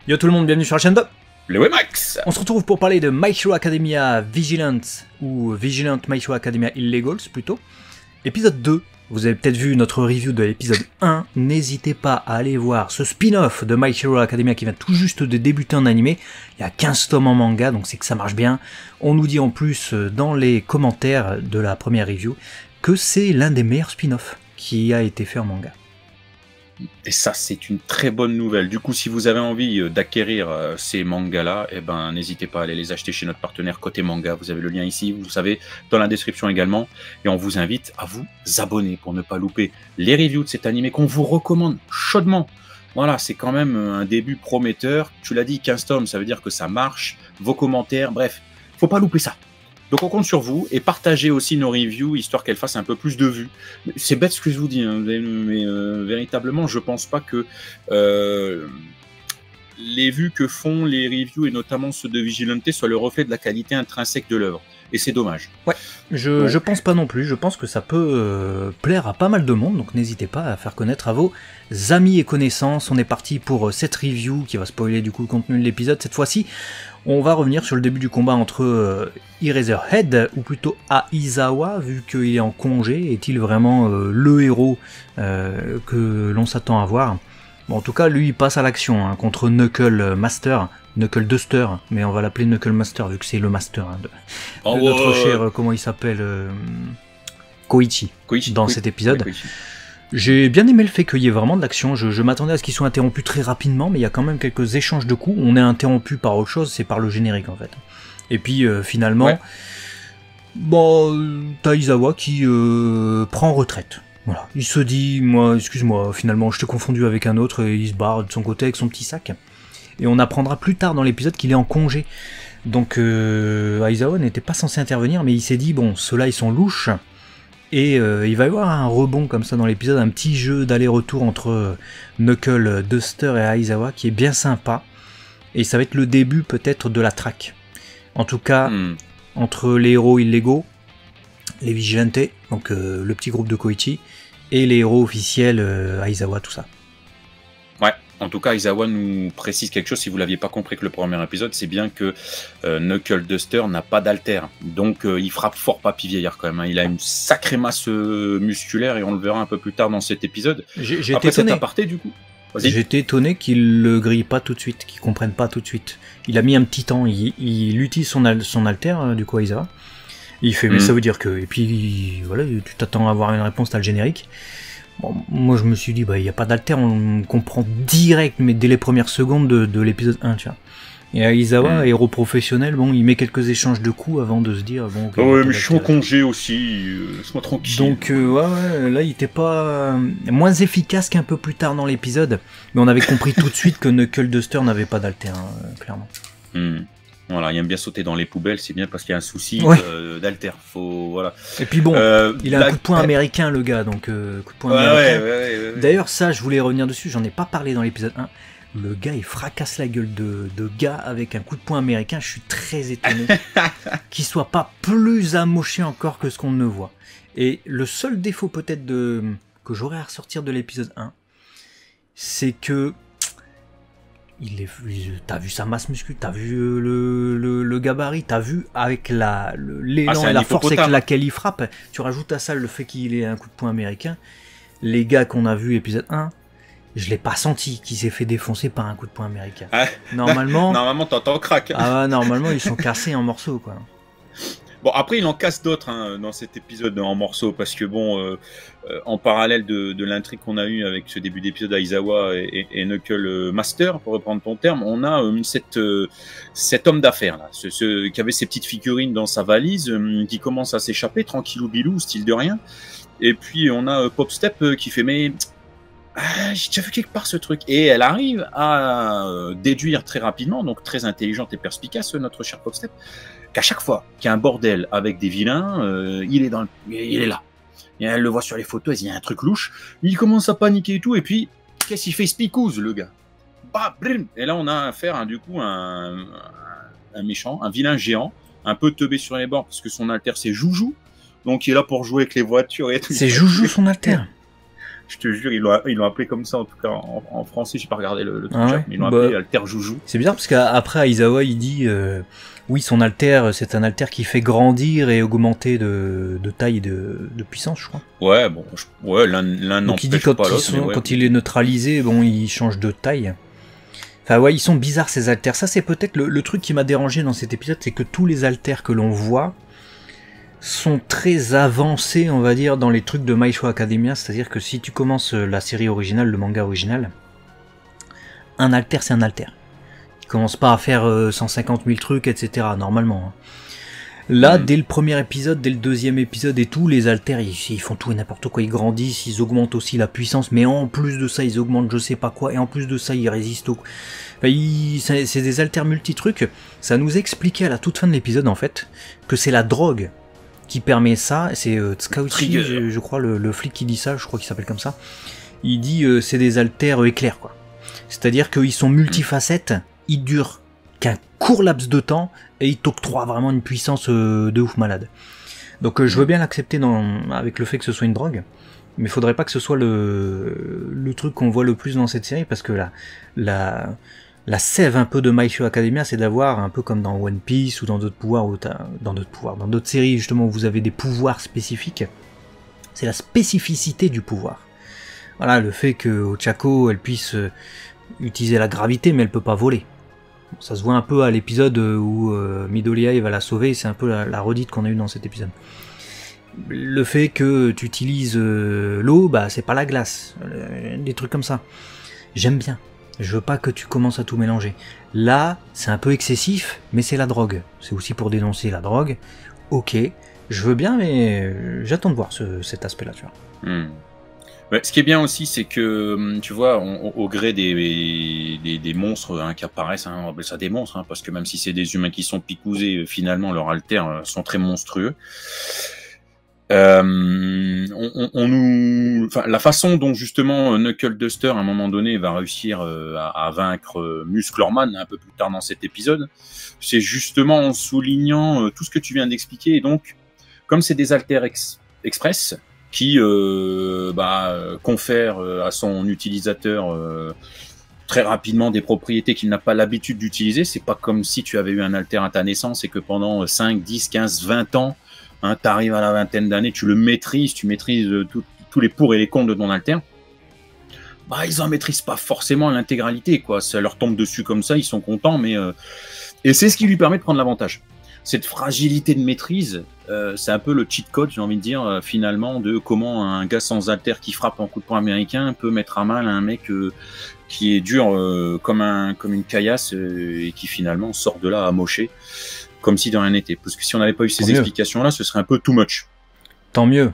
Yo tout le monde, bienvenue sur la chaîne de le Wemax. On se retrouve pour parler de My Hero Academia Vigilant, ou Vigilant My Hero Academia Illegals plutôt. Épisode 2, vous avez peut-être vu notre review de l'épisode 1, n'hésitez pas à aller voir ce spin-off de My Hero Academia qui vient tout juste de débuter en animé. Il y a 15 tomes en manga, donc c'est que ça marche bien. On nous dit en plus dans les commentaires de la première review que c'est l'un des meilleurs spin-offs qui a été fait en manga. Et ça, c'est une très bonne nouvelle. Du coup, si vous avez envie d'acquérir ces mangas-là, eh ben, n'hésitez pas à aller les acheter chez notre partenaire Côté Manga. Vous avez le lien ici, vous le savez, dans la description également. Et on vous invite à vous abonner pour ne pas louper les reviews de cet animé qu'on vous recommande chaudement. Voilà, c'est quand même un début prometteur. Tu l'as dit, 15 tomes, ça veut dire que ça marche. Vos commentaires, bref, faut pas louper ça. Donc on compte sur vous et partagez aussi nos reviews histoire qu'elles fassent un peu plus de vues. C'est bête ce que je vous dis, hein, mais véritablement je pense pas que les vues que font les reviews et notamment ceux de Vigilante soient le reflet de la qualité intrinsèque de l'œuvre. Et c'est dommage. Ouais, je pense pas non plus, je pense que ça peut plaire à pas mal de monde, donc n'hésitez pas à faire connaître à vos amis et connaissances. On est parti pour cette review qui va spoiler du coup le contenu de l'épisode cette fois-ci. On va revenir sur le début du combat entre Eraserhead, ou plutôt Aizawa, vu qu'il est en congé. Est-il vraiment le héros que l'on s'attend à voir? Bon, en tout cas, lui, il passe à l'action hein, contre Knuckle Master, Knuckle Duster, mais on va l'appeler Knuckle Master, vu que c'est le Master hein, de notre cher, comment il s'appelle Koichi, dans cet épisode. Koichi. J'ai bien aimé le fait qu'il y ait vraiment de l'action, je m'attendais à ce qu'il soit interrompu très rapidement, mais il y a quand même quelques échanges de coups, on est interrompu par autre chose, c'est par le générique en fait. Et puis finalement, bon, t'as Aizawa qui prend retraite. Voilà. Il se dit, moi, excuse-moi, finalement je t'ai confondu avec un autre, et il se barre de son côté avec son petit sac. Et on apprendra plus tard dans l'épisode qu'il est en congé. Donc Aizawa n'était pas censé intervenir, mais il s'est dit, bon, ceux-là ils sont louches. Et il va y avoir un rebond comme ça dans l'épisode, un petit jeu d'aller-retour entre Knuckle Duster et Aizawa qui est bien sympa. Et ça va être le début peut-être de la traque. En tout cas, entre les héros illégaux, les Vigilantes, donc le petit groupe de Koichi, et les héros officiels, Aizawa, tout ça. Ouais, en tout cas, Aizawa nous précise quelque chose, si vous ne l'aviez pas compris que le premier épisode, c'est bien que Knuckle Duster n'a pas d'altère. Donc il frappe fort papy vieillard quand même. Hein. Il a une sacrée masse musculaire et on le verra un peu plus tard dans cet épisode. Après cet aparté, du coup. J'étais étonné qu'il le grille pas tout de suite, qu'il comprenne pas tout de suite. Il a mis un petit temps, il utilise son altère, du coup, Aizawa. Il fait, mais ça veut dire que... Et puis, voilà, tu t'attends à avoir une réponse, t'as le générique. Bon, moi je me suis dit, bah il n'y a pas d'alter, on comprend direct, mais dès les premières secondes de l'épisode 1, tu vois. Et Aizawa, héros professionnel, bon, il met quelques échanges de coups avant de se dire, bon... Okay, ouais, mais je suis en congé aussi, laisse-moi tranquille. Donc, ouais, là, il était pas... moins efficace qu'un peu plus tard dans l'épisode, mais on avait compris tout de suite que Knuckle Duster n'avait pas d'alter, hein, clairement. Voilà, il aime bien sauter dans les poubelles, c'est bien parce qu'il y a un souci d'alter. Voilà. Et puis bon, il a un coup de poing américain, le gars, donc coup de poing américain. Ouais. D'ailleurs, ça, je voulais revenir dessus, j'en ai pas parlé dans l'épisode 1. Le gars, il fracasse la gueule de gars avec un coup de poing américain. Je suis très étonné qu'il soit pas plus amoché encore que ce qu'on ne voit. Et le seul défaut peut-être que j'aurais à ressortir de l'épisode 1, c'est que t'as vu sa masse musculaire, t'as vu le gabarit, t'as vu avec l'élan et la force avec laquelle il frappe. Tu rajoutes à ça le fait qu'il ait un coup de poing américain. Les gars qu'on a vu épisode 1, je l'ai pas senti qu'il s'est fait défoncer par un coup de poing américain. Normalement t'entends crack. Ah normalement ils sont cassés en morceaux quoi. Bon, après, il en casse d'autres hein, dans cet épisode en morceaux, parce que bon, en parallèle de l'intrigue qu'on a eue avec ce début d'épisode Aizawa et Knuckle Master, pour reprendre ton terme, on a cet homme d'affaires là, qui avait ses petites figurines dans sa valise, qui commence à s'échapper, tranquillou bilou, style de rien. Et puis on a Popstep qui fait mais j'ai déjà vu quelque part ce truc. Et elle arrive à déduire très rapidement, donc très intelligente et perspicace, notre cher Popstep, qu'à chaque fois qu'il y a un bordel avec des vilains, il est là. Et elle le voit sur les photos, elle dit, il y a un truc louche. Il commence à paniquer et tout, et puis, qu'est-ce qu'il fait? Spicouze, le gars. Bah, brim. Et là, on a affaire, hein, du coup, un méchant, un vilain géant, un peu teubé sur les bords, parce que son alter, c'est Joujou. Donc, il est là pour jouer avec les voitures et tout. C'est Joujou, son alter? Je te jure, ils l'ont appelé comme ça, en tout cas en français, j'ai pas regardé le truc, Ah ouais, mais ils l'ont appelé Alter Joujou. C'est bizarre parce qu'après Aizawa il dit oui, son alter, c'est un alter qui fait grandir et augmenter de taille et de puissance, je crois. Ouais, bon, l'un Donc il dit n'empêche pas l'autre. quand il est neutralisé, bon, il change de taille. Enfin ouais, ils sont bizarres ces alters. Ça c'est peut-être le truc qui m'a dérangé dans cet épisode, c'est que tous les alters que l'on voit sont très avancés, on va dire, dans les trucs de My Hero Academia. C'est-à-dire que si tu commences la série originale, le manga original, un alter c'est un alter. Il commence pas à faire 150 000 trucs, etc. normalement. Hein. Là, dès le premier épisode, dès le deuxième épisode et tout, les alters, ils font tout et n'importe quoi. Ils grandissent, ils augmentent aussi la puissance, mais en plus de ça, ils augmentent je sais pas quoi, et en plus de ça, ils résistent au... Enfin, c'est des alters multi-trucs. Ça nous expliquait à la toute fin de l'épisode, en fait, que c'est la drogue qui permet ça. C'est Tsukauchi, je crois, le flic qui dit ça, je crois qu'il s'appelle comme ça. Il dit c'est des alters éclairs, quoi. C'est-à-dire qu'ils sont multifacettes, ils durent qu'un court laps de temps, et il t'octroie vraiment une puissance de ouf malade. Donc je veux bien l'accepter avec le fait que ce soit une drogue, mais il faudrait pas que ce soit le truc qu'on voit le plus dans cette série, parce que la sève un peu de My Hero Academia, c'est d'avoir, un peu comme dans One Piece ou dans d'autres pouvoirs, dans d'autres séries justement où vous avez des pouvoirs spécifiques, c'est la spécificité du pouvoir. Voilà, le fait que Ochako, elle puisse utiliser la gravité, mais elle peut pas voler. Ça se voit un peu à l'épisode où Midoriya va la sauver, c'est un peu la redite qu'on a eue dans cet épisode. Le fait que tu utilises l'eau, bah c'est pas la glace, des trucs comme ça. J'aime bien, je veux pas que tu commences à tout mélanger. Là, c'est un peu excessif, mais c'est la drogue. C'est aussi pour dénoncer la drogue. Ok, je veux bien, mais j'attends de voir cet aspect-là, tu vois. Ouais, ce qui est bien aussi, c'est que, tu vois, au gré des monstres qui apparaissent, on appelle ça des monstres, parce que même si c'est des humains qui sont picousés, finalement, leurs alters sont très monstrueux. La façon dont, justement, Knuckle Duster, à un moment donné, va réussir à vaincre Musclorman, un peu plus tard dans cet épisode, c'est justement en soulignant tout ce que tu viens d'expliquer. Et donc, comme c'est des alters express, qui confère à son utilisateur très rapidement des propriétés qu'il n'a pas l'habitude d'utiliser. C'est pas comme si tu avais eu un alter à ta naissance et que pendant 5, 10, 15, 20 ans, tu arrives à la vingtaine d'années, tu le maîtrises, tu maîtrises tous les pour et les contre de ton alter. Bah, ils en maîtrisent pas forcément l'intégralité, quoi. Ça leur tombe dessus comme ça, ils sont contents, mais et c'est ce qui lui permet de prendre l'avantage. Cette fragilité de maîtrise, c'est un peu le cheat code, j'ai envie de dire, finalement, de comment un gars sans alter qui frappe en coup de poing américain peut mettre à mal un mec qui est dur comme une caillasse et qui finalement sort de là amoché, comme si de rien n'était. Parce que si on n'avait pas eu ces explications-là, ce serait un peu too much. Tant mieux.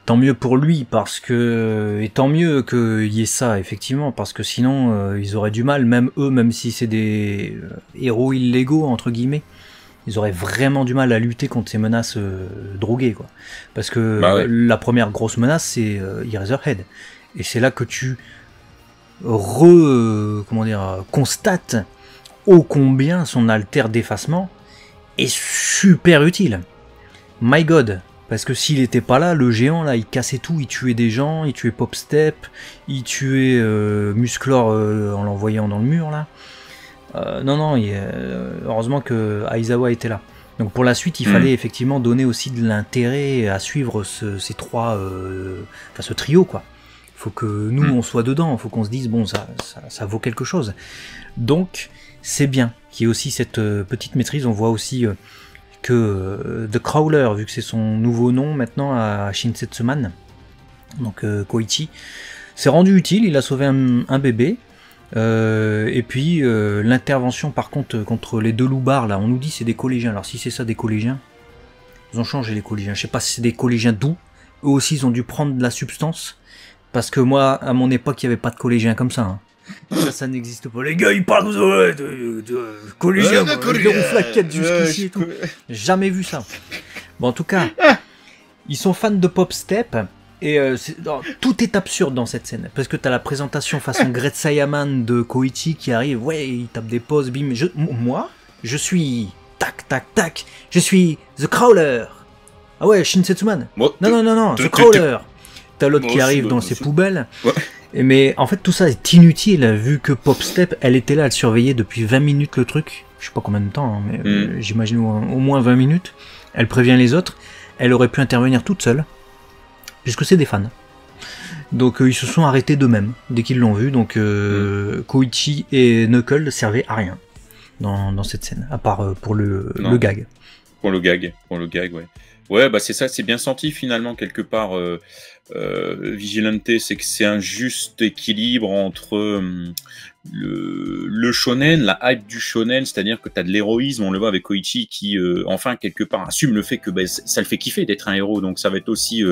Tant mieux pour lui, parce que... Et tant mieux qu'il y ait ça, effectivement, parce que sinon, ils auraient du mal, même eux, même si c'est des héros illégaux, entre guillemets, ils auraient vraiment du mal à lutter contre ces menaces droguées, quoi. Parce que la première grosse menace, c'est Eraserhead. Et c'est là que tu constates ô combien son alter d'effacement est super utile. My God. Parce que s'il était pas là, le géant, là, il cassait tout, il tuait des gens, il tuait Popstep, il tuait Musclor en l'envoyant dans le mur, là. Heureusement que Aizawa était là. Donc pour la suite, il fallait effectivement donner aussi de l'intérêt à suivre ce trio, quoi. Il faut que nous, on soit dedans, il faut qu'on se dise, bon, ça vaut quelque chose. Donc, c'est bien qu'il y ait aussi cette petite maîtrise. On voit aussi que The Crawler, vu que c'est son nouveau nom maintenant à Shinsetsuman, donc Koichi, s'est rendu utile, il a sauvé un bébé. Et puis l'intervention par contre les deux loupards là, on nous dit c'est des collégiens. Alors si c'est ça des collégiens, ils ont changé les collégiens. Je sais pas si c'est des collégiens d'où. Eux aussi ils ont dû prendre de la substance. Parce que moi à mon époque il n'y avait pas de collégiens comme ça. Ça n'existe pas. Les gars ils parlent de collégiens, ils déroulent la quête jusqu'ici et tout. Jamais vu ça. Bon en tout cas, ils sont fans de Popstep. Et tout est absurde dans cette scène, parce que t'as la présentation façon Great Saiyaman de Koichi qui arrive, ouais, il tape des poses, bim, moi, je suis, tac, tac, tac, je suis The Crawler. Ah ouais, Shinsetsuman. Non, The Crawler. t'as l'autre qui Moi aussi, arrive bah, dans bien ses sûr. poubelles. Ouais. Mais en fait, tout ça est inutile, vu que Popstep, elle était là, elle surveillait depuis 20 minutes le truc. Je sais pas combien de temps, hein, mais j'imagine au moins 20 minutes. Elle prévient les autres. Elle aurait pu intervenir toute seule, puisque c'est des fans. Donc ils se sont arrêtés d'eux-mêmes, dès qu'ils l'ont vu. Donc Koichi et Knuckles servaient à rien dans cette scène, à part pour le gag. Pour le gag, ouais. Ouais, bah c'est ça, c'est bien senti finalement quelque part. Vigilante, c'est que c'est un juste équilibre entre le shonen, la hype du shonen, c'est-à-dire que tu as de l'héroïsme, on le voit avec Koichi qui, enfin, quelque part, assume le fait que ça le fait kiffer d'être un héros, donc ça va être aussi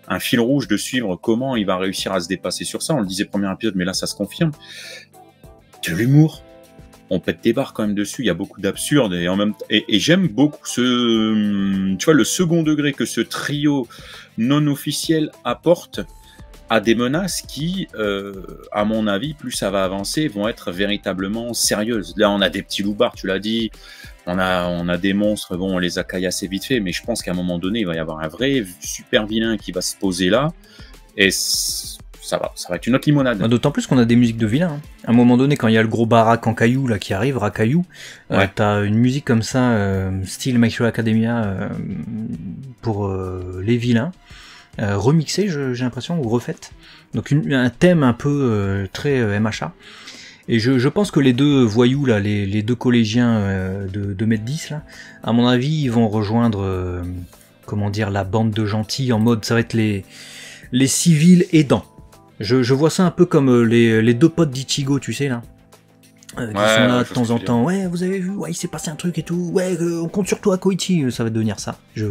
un fil rouge de suivre comment il va réussir à se dépasser sur ça. On le disait premier épisode, mais là ça se confirme. De l'humour. On pète des barres quand même dessus, il y a beaucoup d'absurde et en même et j'aime beaucoup tu vois, le second degré que ce trio non officiel apporte à des menaces qui, à mon avis, plus ça va avancer, vont être véritablement sérieuses. Là, on a des petits loupards, tu l'as dit, on a des monstres, bon, on les a caillés assez vite fait, mais je pense qu'à un moment donné, il va y avoir un vrai super vilain qui va se poser là, et ça va être une autre limonade. D'autant plus qu'on a des musiques de vilains. Hein. À un moment donné, quand il y a le gros baraque en caillou là qui arrive, Rakayu, t'as une musique comme ça, style My Hero Academia, pour les vilains, remixée, j'ai l'impression, ou refaite. Donc un thème un peu très MHA. Et je pense que les deux voyous là, les deux collégiens de 2m10 là, à mon avis, ils vont rejoindre, comment dire, la bande de gentils en mode, ça va être les civils aidants. Je vois ça un peu comme les deux potes d'Ichigo, tu sais, là. Qui sont là de temps en temps. Ouais, vous avez vu, ouais, il s'est passé un truc et tout. Ouais, on compte sur toi, Koichi. Ça va devenir ça. Je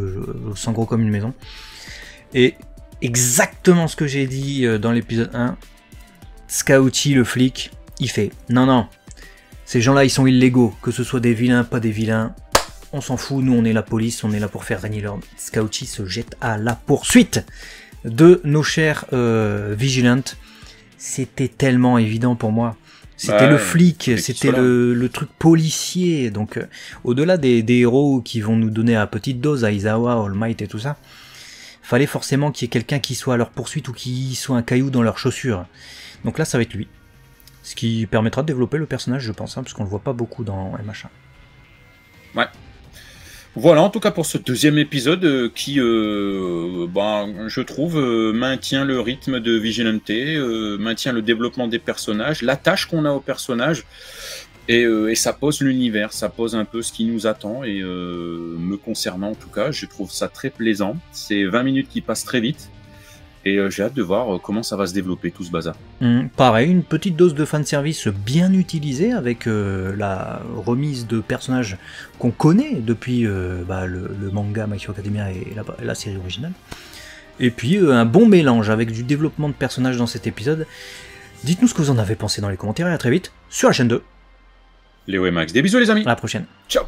sens gros comme une maison. Et exactement ce que j'ai dit dans l'épisode 1. Scauchi, le flic, il fait non. Ces gens-là, ils sont illégaux. Que ce soit des vilains, pas des vilains. On s'en fout. Nous, on est la police. On est là pour faire régner l'ordre. Scauchi se jette à la poursuite de nos chers Vigilantes. C'était tellement évident pour moi. C'était le flic, c'était le truc policier. Donc, au-delà des héros qui vont nous donner à petite dose, Aizawa, All Might et tout ça, fallait forcément qu'il y ait quelqu'un qui soit à leur poursuite ou qui soit un caillou dans leurs chaussures. Donc là, ça va être lui. Ce qui permettra de développer le personnage, je pense, hein, parce qu'on le voit pas beaucoup dans MH1. Ouais. Voilà, en tout cas pour ce deuxième épisode qui, je trouve, maintient le rythme de Vigilante, maintient le développement des personnages, l'attache qu'on a aux personnages, et ça pose l'univers, ça pose un peu ce qui nous attend, et me concernant en tout cas, je trouve ça très plaisant. C'est 20 minutes qui passent très vite, et j'ai hâte de voir comment ça va se développer tout ce bazar. Pareil, une petite dose de fanservice bien utilisée avec la remise de personnages qu'on connaît depuis le manga My Hero Academia et la série originale. Et puis un bon mélange avec du développement de personnages dans cet épisode. Dites-nous ce que vous en avez pensé dans les commentaires et à très vite sur la chaîne 2. Léo et Max, des bisous les amis. À la prochaine. Ciao.